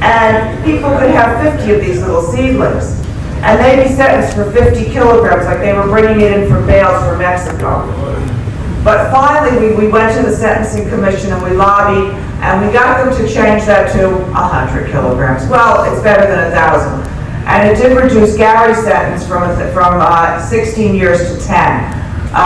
And people could have 50 of these little seedlings. And they'd be sentenced for 50 kilograms, like they were bringing it in from bales from Mexico. But finally, we went to the Sentencing Commission and we lobbied, and we got them to change that to 100 kilograms. Well, it's better than 1,000. And it did reduce Gary's sentence from 16 years to 10.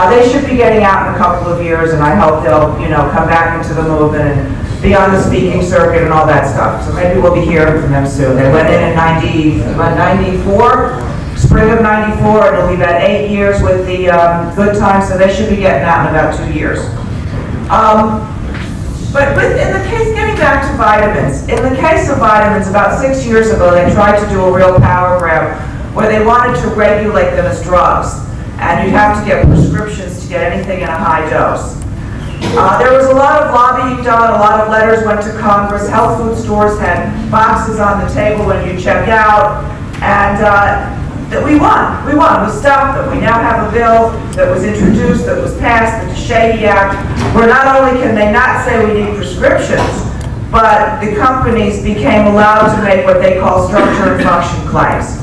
They should be getting out in a couple of years, and I hope they'll, come back into the movement and be on the speaking circuit and all that stuff. So maybe we'll be hearing from them soon. They went in 94, spring of 94, and it'll be about 8 years with the good time, so they should be getting out in about 2 years. But in the case, getting back to vitamins, in the case of vitamins, about 6 years ago, they tried to do a real power grab where they wanted to regulate them as drugs. And you'd have to get prescriptions to get anything in a high dose. There was a lot of lobbying done, a lot of letters went to Congress. Health food stores had boxes on the table when you check out. And we won. We stopped them. We now have a bill that was introduced, that was passed, the Shady Act, where not only can they not say we need prescriptions, but the companies became allowed to make what they call structure and function claims.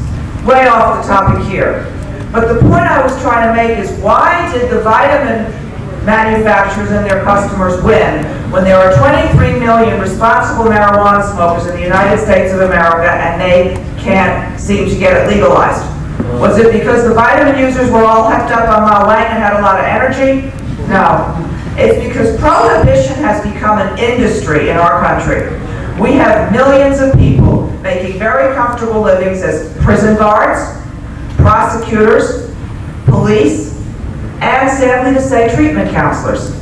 Way off the topic here. But the point I was trying to make is, why did the vitamin manufacturers and their customers win when there are 23 million responsible marijuana smokers in the United States of America and they can't seem to get it legalized? Was it because the vitamin users were all hepped up on Ma Lang and had a lot of energy? No. It's because prohibition has become an industry in our country. We have millions of people making very comfortable livings as prison guards, prosecutors, police, and sadly to say, treatment counselors.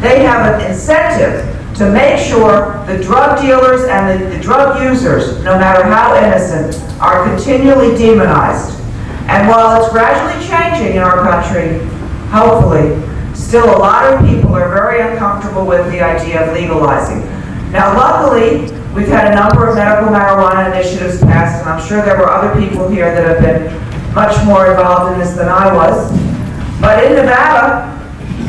They have an incentive to make sure the drug dealers and the drug users, no matter how innocent, are continually demonized. And while it's gradually changing in our country, hopefully, still a lot of people are very uncomfortable with the idea of legalizing. Now, luckily, we've had a number of medical marijuana initiatives passed, and I'm sure there were other people here that have been much more involved in this than I was. But in Nevada,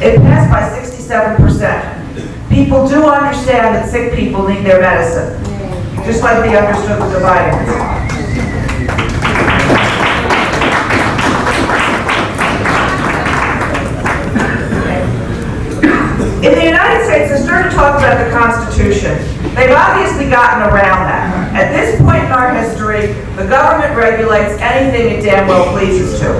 it passed by 67%. People do understand that sick people need their medicine, just like they understood with the vitamins. In the United States, they started to talk about the Constitution. They've obviously gotten around that. At this point in our history, the government regulates anything it damn well pleases to.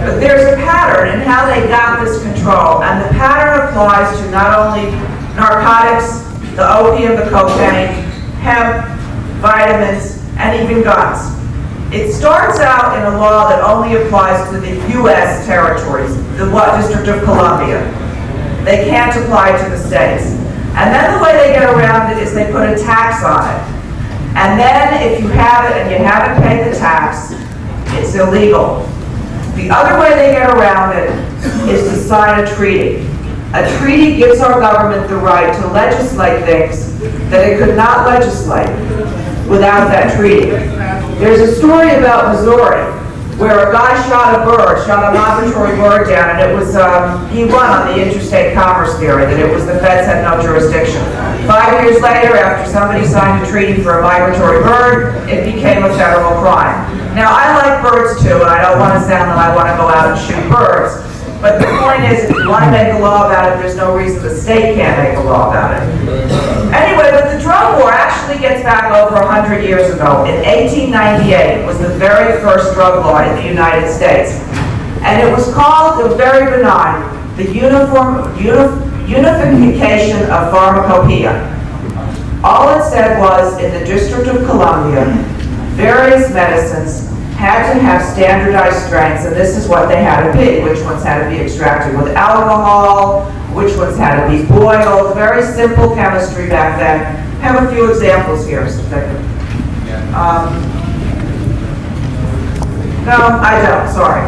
But there's a pattern in how they got this control, and the pattern applies to not only narcotics, the opium, the cocaine, hemp, vitamins, and even guns. It starts out in a law that only applies to the U.S. territories, the District of Columbia. They can't apply to the states. And then the way they get around it is they put a tax on it. And then if you have it and you haven't paid the tax, it's illegal. The other way they get around it is to sign a treaty. A treaty gives our government the right to legislate things that it could not legislate without that treaty. There's a story about Missouri where a guy shot a migratory bird down, and it was, he won on the interstate commerce theory, that it was the feds had no jurisdiction. 5 years later, after somebody signed a treaty for a migratory bird, it became a federal crime. Now, I like birds too, and I don't want to sound like I want to go out and shoot birds, but the point is, if you want to make a law about it, there's no reason the state can't make a law about it. Anyway, but the drug war actually gets back over 100 years ago. In 1898 was the very first drug law in the United States. And it was called, it was very benign, the Unification of Pharmacopoeia. All it said was, in the District of Columbia, various medicines had to have standardized strengths, and this is what they had to be. Which ones had to be extracted with alcohol, which ones had to be boiled. Very simple chemistry back then. I have a few examples here. So no, I don't, sorry.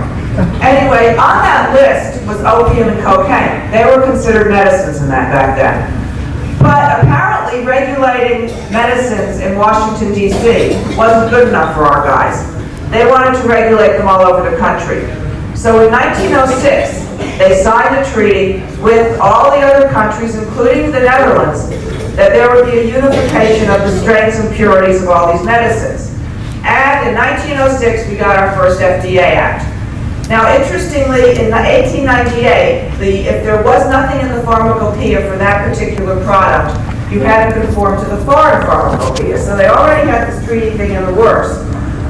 Anyway, on that list was opium and cocaine. They were considered medicines in that back then. But apparently regulating medicines in Washington, D.C. wasn't good enough for our guys. They wanted to regulate them all over the country. So in 1906, they signed a treaty with all the other countries, including the Netherlands, that there would be a unification of the strengths and purities of all these medicines. And in 1906, we got our first FDA Act. Now, interestingly, in 1898, if there was nothing in the pharmacopoeia for that particular product, you had to conform to the foreign pharmacopoeia. So they already had this treaty thing in the works.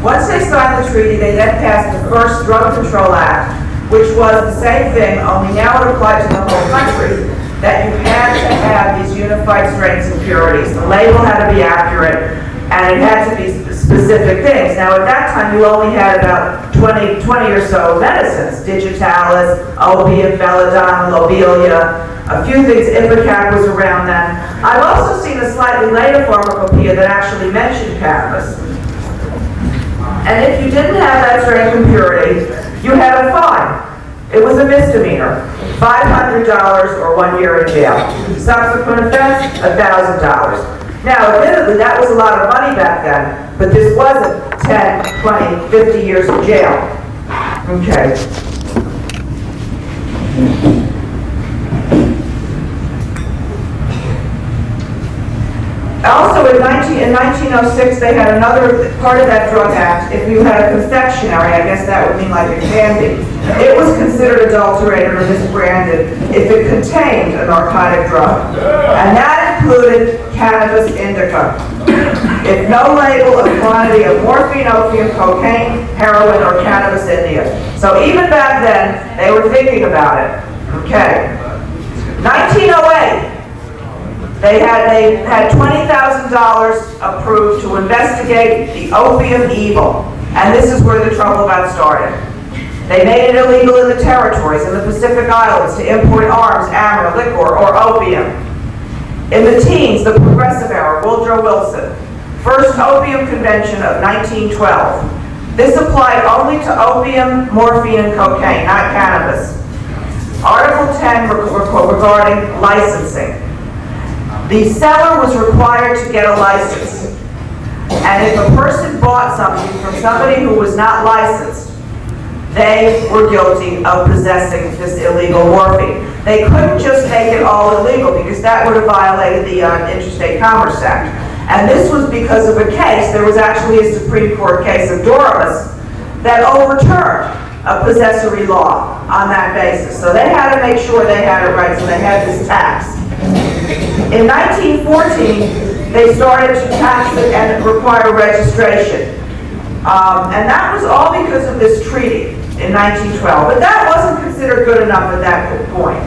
Once they signed the treaty, they then passed the first Drug Control Act, which was the same thing, only now it applied to the whole country, that you had to have these unified strengths and purities. The label had to be accurate, and it had to be specific things. Now, at that time, you only had about 20 or so medicines: digitalis, opium, belladonna, lobelia, a few things. Ipecac was around then. I've also seen a slightly later pharmacopoeia that actually mentioned cannabis. And if you didn't have that strength and purity, you had a fine. It was a misdemeanor, $500 or 1 year in jail. Subsequent offense, $1,000. Now, admittedly, that was a lot of money back then, but this wasn't 10, 20, 50 years in jail. Okay. Also, in 1906, they had another part of that drug act. If you had a confectionery, I guess that would mean like a candy, it was considered adulterated or misbranded if it contained a narcotic drug. And that included cannabis indica. If no label of quantity of morphine, opium, cocaine, heroin, or cannabis India. So even back then, they were thinking about it. Okay. 1908. They had $20,000 approved to investigate the opium evil. And this is where the trouble got started. They made it illegal in the territories, in the Pacific Islands, to import arms, ammo, liquor, or opium. In the teens, the Progressive Era, Woodrow Wilson, first opium convention of 1912. This applied only to opium, morphine, and cocaine, not cannabis. Article 10 regarding licensing. The seller was required to get a license. And if a person bought something from somebody who was not licensed, they were guilty of possessing this illegal morphine. They couldn't just make it all illegal because that would have violated the Interstate Commerce Act. And this was because of a case, there was actually a Supreme Court case of Doramus that overturned a possessory law on that basis. So they had to make sure they had it right, so they had this tax. In 1914, they started to tax it and require registration. And that was all because of this treaty in 1912. But that wasn't considered good enough at that point.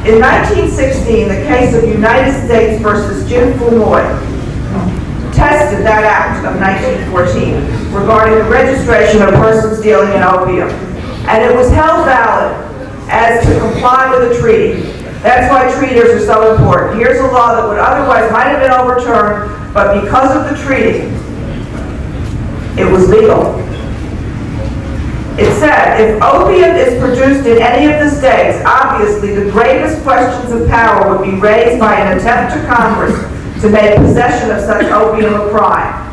In 1916, the case of United States versus Jim Fulmoy tested that act of 1914 regarding the registration of persons dealing in opium. And it was held valid as to comply with the treaty. That's why treaties are so important. Here's a law that would otherwise might have been overturned, but because of the treaty, it was legal. It said, if opium is produced in any of the states, obviously the gravest questions of power would be raised by an attempt to Congress to make possession of such opium a crime.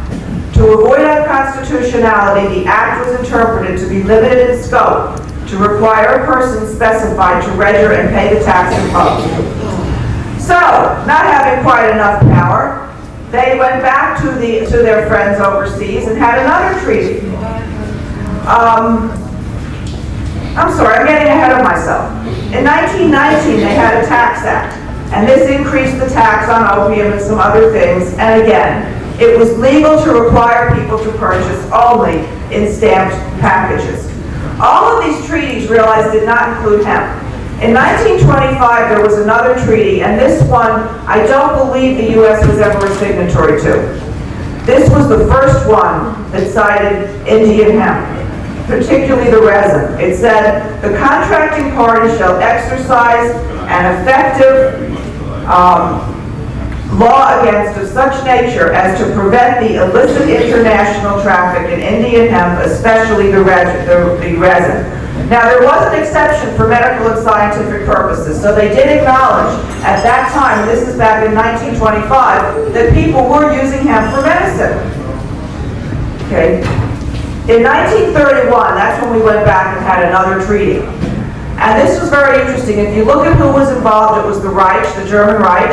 To avoid unconstitutionality, the act was interpreted to be limited in scope, to require a person specified to register and pay the tax imposed. So, not having quite enough power, they went back to their friends overseas and had another treaty. I'm sorry, I'm getting ahead of myself. In 1919, they had a tax act, and this increased the tax on opium and some other things, and again, it was legal to require people to purchase only in stamped packages. All of these treaties, realized, did not include hemp. In 1925, there was another treaty, and this one, I don't believe the U.S. was ever a signatory to. This was the first one that cited Indian hemp, particularly the resin. It said, the contracting party shall exercise an effective law against of such nature as to prevent the illicit international traffic in Indian hemp, especially the resin. Now, there was an exception for medical and scientific purposes, so they did acknowledge at that time, and this is back in 1925, that people were using hemp for medicine. Okay. In 1931, that's when we went back and had another treaty. And this was very interesting. If you look at who was involved, it was the Reich, the German Reich,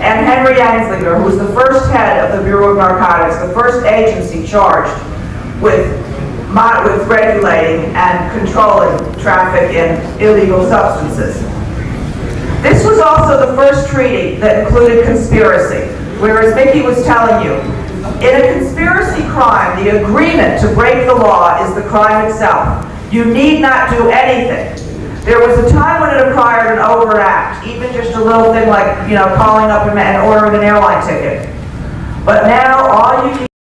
and Henry Anslinger, who was the first head of the Bureau of Narcotics, the first agency charged with regulating and controlling traffic in illegal substances. This was also the first treaty that included conspiracy, whereas Mickey was telling you, in a conspiracy crime, the agreement to break the law is the crime itself. You need not do anything. There was a time when it required an overt act, even just a little thing like, calling up and ordering an airline ticket. But now all you